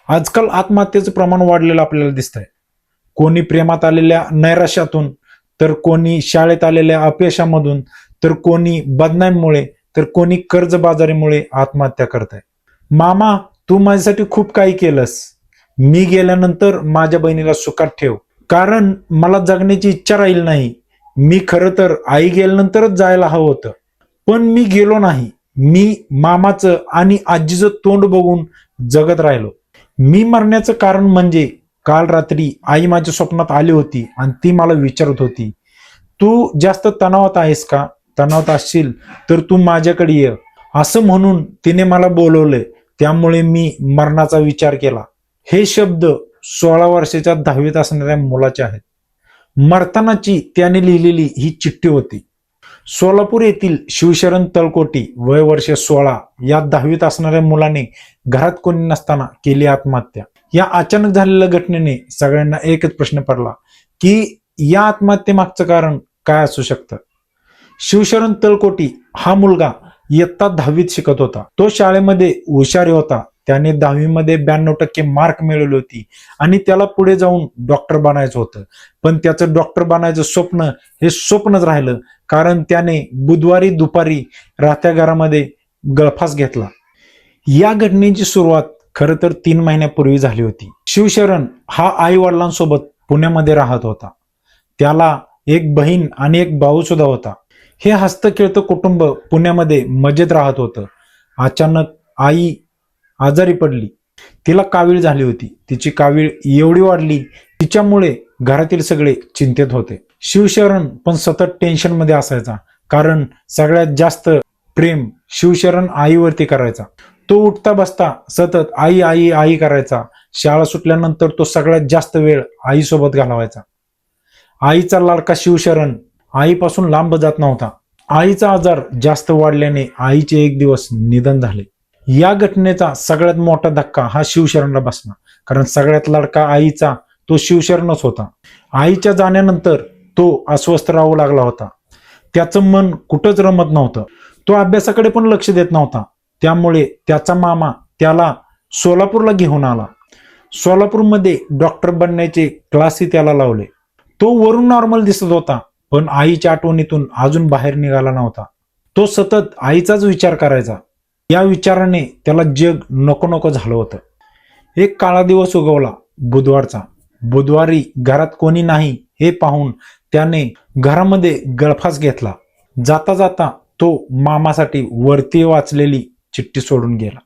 आजकाल आत्महत्येचं प्रमाण वाढलेलं आपल्याला दिसतंय. कोणी प्रेमात आलेल्या नैराश्यातून, तर कोणी शाळेत आलेल्या अपयशामधून, तर कोणी बदनामीमुळे, तर कोणी कर्जबाजारीमुळे आत्महत्या करत आहे. मामा, तू माझ्यासाठी खूप काही केलंस. मी गेल्यानंतर माझ्या बहिणीला सुखात ठेव, कारण मला जगण्याची इच्छा राहील नाही. मी खरं तर आई गेल्यानंतरच जायला हवं होतं, पण मी गेलो नाही. मी मामाचं आणि आजीचं तोंड बघून जगत राहिलो. मी मरण्याचं कारण म्हणजे काल रात्री आई माझ्या स्वप्नात आली होती आणि ती मला विचारत होती, तू जास्त तणावात आहेस का? तणावात असशील तर तू माझ्याकडे ये. असं म्हणून तिने मला बोलवलंय, त्यामुळे मी मरणाचा विचार केला. हे शब्द 16 वर्षाच्या 10वीत असणाऱ्या मुलाचे आहेत. मरतानाची त्याने लिहिलेली ही चिठ्ठी होती. सोलापूर येथील शिवशरण तळकोटी, वय वर्ष 16, या 10वीत असणाऱ्या मुलाने घरात कोणी नसताना केली आत्महत्या. या अचानक झालेल्या घटनेने सगळ्यांना एकच प्रश्न पडला की या आत्महत्येमागचं कारण काय असू शकतं. शिवशरण तळकोटी हा मुलगा इयत्ता 10वीत शिकत होता. तो शाळेमध्ये हुशारी होता. त्याने 10वीमध्ये 92% मार्क मिळवली होती आणि त्याला पुढे जाऊन डॉक्टर बनायचं होतं. पण त्याचं डॉक्टर बनायचं स्वप्न हे स्वप्नच राहिलं, कारण त्याने बुधवारी दुपारी राहत्या घरामध्ये गळफास घेतला. या घटनेची सुरुवात खरं तर 3 महिन्यापूर्वी झाली होती. शिवशरण हा आई वडिलांसोबत पुण्यामध्ये राहत होता. त्याला एक बहीण आणि एक भाऊ सुद्धा होता. हे हसतं खेळतं कुटुंब पुण्यामध्ये मजेत राहत होतं. अचानक आई आजारी पडली. तिला कावीळ झाली होती. तिची कावीळ एवढी वाढली, तिच्यामुळे घरातील सगळे चिंतेत होते. शिवशरण पण सतत टेन्शन मध्ये असायचा, कारण सगळ्यात जास्त प्रेम शिवशरण आईवरती करायचा. तो उठता बसता सतत आई आई आई करायचा. शाळा सुटल्यानंतर तो सगळ्यात जास्त वेळ आईसोबत घालवायचा. आईचा लाडका शिवशरण आईपासून लांब जात नव्हता. आईचा आजार जास्त वाढल्याने आईचे एक दिवस निधन झाले. या घटनेचा सगळ्यात मोठा धक्का हा शिवशरणला बसला, कारण सगळ्यात लाडका आईचा तो शिवशरणच होता. आईच्या जाण्यानंतर तो अस्वस्थ राहू लागला होता. त्याचं मन कुठंच रमत नव्हतं. तो अभ्यासाकडे पण लक्ष देत नव्हता. त्यामुळे त्याचा मामा त्याला सोलापूरला घेऊन आला. सोलापूरमध्ये डॉक्टर बनण्याचे क्लासही त्याला लावले. तो वरून नॉर्मल दिसत होता, पण आईच्या आठवणीतून अजून बाहेर निघाला नव्हता. तो सतत आईचाच विचार करायचा. या विचाराने त्याला जग नको नको झालं होतं. एक काळा दिवस उगवला, बुधवारचा. बुधवारी घरात कोणी नाही हे पाहून त्याने घरामध्ये गळफास घेतला. जाता जाता तो मामासाठी वरती वाचलेली चिठ्ठी सोडून गेला.